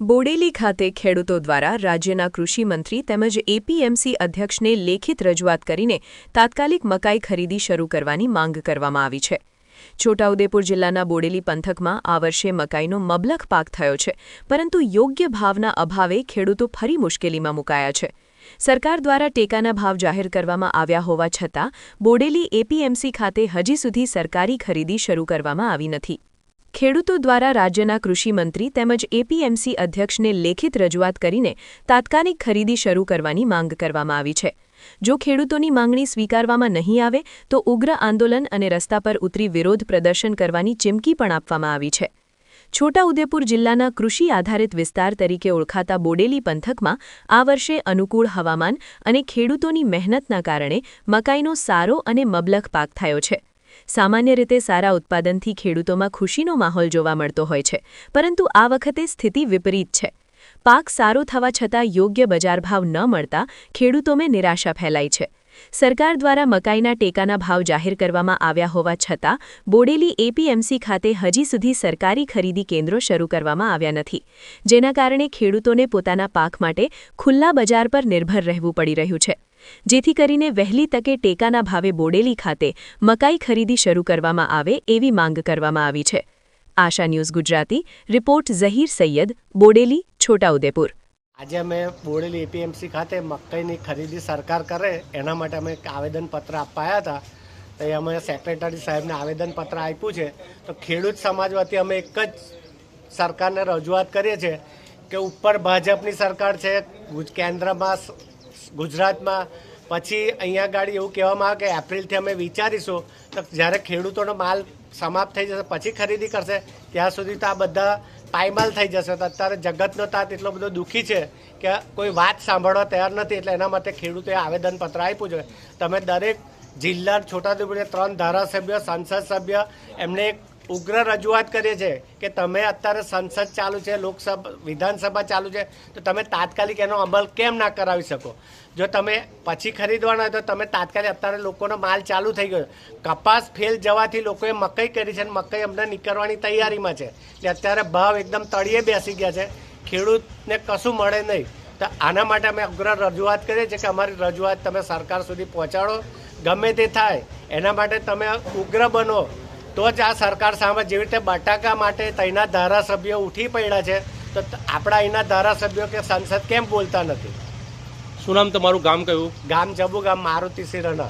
બોડેલી ખાતે ખેડૂતો દ્વારા રાજ્યના કૃષિ મંત્રી તેમજ એપીએમસી અધ્યક્ષને લેખિત રજૂઆત કરીને તાત્કાલિક મકાઈ ખરીદી શરૂ કરવાની માંગ કરવામાં આવી છે। છોટાઉદેપુર જિલ્લાના બોડેલી પંથકમાં આ વર્ષે મકાઈનો મબલખ પાક થયો છે, પરંતુ યોગ્ય ભાવના અભાવે ખેડૂતો ફરી મુશ્કેલીમાં મુકાયા છે। સરકાર દ્વારા ટેકાના ભાવ જાહેર કરવામાં આવ્યા હોવા છતાં બોડેલી એપીએમસી ખાતે હજી સુધી સરકારી ખરીદી શરૂ કરવામાં આવી નથી। ખેડૂતો દ્વારા રાજ્યના કૃષિ મંત્રી તેમજ એપીએમસી અધ્યક્ષને લેખિત રજૂઆત કરીને તાત્કાલિક ખરીદી શરૂ કરવાની માંગ કરવામાં આવી છે। જો ખેડૂતોની માંગણી સ્વીકારવામાં નહીં આવે તો ઉગ્ર આંદોલન અને રસ્તા પર ઉતરી વિરોધ પ્રદર્શન કરવાની ચીમકી પણ આપવામાં આવી છે। છોટાઉદેપુર જિલ્લાના કૃષિ આધારિત વિસ્તાર તરીકે ઓળખાતા બોડેલી પંથકમાં આ વર્ષે અનુકૂળ હવામાન અને ખેડૂતોની મહેનતના કારણે મકાઈનો સારો અને મબલખ પાક થયો છે। સામાન્ય રીતે સારા ઉત્પાદનથી ખેડૂતોમાં ખુશીનો માહોલ જોવા મળતો હોય છે, પરંતુ આ વખતે સ્થિતિ વિપરીત છે। પાક સારો થવા છતાં યોગ્ય બજાર ભાવ ન મળતા ખેડૂતોમાં નિરાશા ફેલાઈ છે। સરકાર દ્વારા મકાઈના ટેકાના ભાવ જાહેર કરવામાં આવ્યા હોવા છતાં બોડેલી એપીએમસી ખાતે હજી સુધી સરકારી ખરીદી કેન્દ્રો શરૂ કરવામાં આવ્યા નથી, જેના કારણે ખેડૂતોને પોતાના પાક માટે ખુલ્લા બજાર પર નિર્ભર રહેવું પડી રહ્યું છે। જેથી કરીને વહેલી તકે ટેકાના ભાવે બોડેલી ખાતે મકાઈ ખરીદી શરૂ કરવામાં આવે એવી માંગ કરવામાં આવી છે। આશા ન્યૂઝ ગુજરાતી રિપોર્ટ ઝહીર સૈયદ, બોડેલી, છોટાઉદેપુર। આજે અમે બોડેલી એપીએમસી ખાતે મકાઈની ખરીદી સરકાર કરે એના માટે અમે એક આવેદનપત્ર આપવા આવ્યા હતા। તો એ અમે સેક્રેટરી સાહેબને આવેદનપત્ર આપ્યું છે। તો ખેડૂત સમાજ વતી અમે એક જ સરકારને રજૂઆત કરીએ છીએ કે ઉપર ભાજપની સરકાર છે, કેન્દ્રમાં ગુજરાતમાં, પછી અહીંયા ગાડી એવું કહેવામાં આવે કે એપ્રિલથી અમે વિચારીશું, તો જ્યારે ખેડૂતોનો માલ સમાપ્ત થઈ જશે પછી ખરીદી કરશે, ત્યાં સુધી તો આ બધા પાયમાલ થઈ જશે। તો અત્યારે જગતનો તાત એટલો બધો દુઃખી છે કે કોઈ વાત સાંભળવા તૈયાર નથી। એટલે એના માટે ખેડૂતોએ આવેદનપત્ર આપ્યું છે। તમે દરેક જિલ્લા છોટાઉદેપુરના 3 ધારાસભ્ય, સંસદ સભ્ય એમને એક ઉગ્ર રજૂઆત કરીએ છીએ કે તમે અત્યારે સંસદ ચાલુ છે, લોકસભા, વિધાનસભા ચાલુ છે, તો તમે તાત્કાલિક એનો અમલ કેમ ના કરાવી શકો? જો તમે પછી ખરીદવાના હોય તો તમે તાત્કાલિક, અત્યારે લોકોનો માલ ચાલુ થઈ ગયો, કપાસ ફેલ જવાથી લોકોએ મકાઈ કરી છે અને મકાઈ અમને નીકળવાની તૈયારીમાં છે। એટલે અત્યારે ભાવ એકદમ તળિયે બેસી ગયા છે, ખેડૂતને કશું મળે નહીં। તો આના માટે અમે ઉગ્ર રજૂઆત કરીએ છીએ કે અમારી રજૂઆત તમે સરકાર સુધી પહોંચાડો, ગમે તે થાય એના માટે તમે ઉગ્ર બનો, તો જ આ સરકાર સામે જેવી રીતે બટાકા માટે તઈના ધારાસભ્યો ઉઠી પડ્યા છે, તો આપણા અહીંના ધારાસભ્યો કે સંસદ કેમ બોલતા નથી? શું નામ તમારું? ગામ કયું? ગામ જબુ ગામ, મારુતિ સિંહ રણા।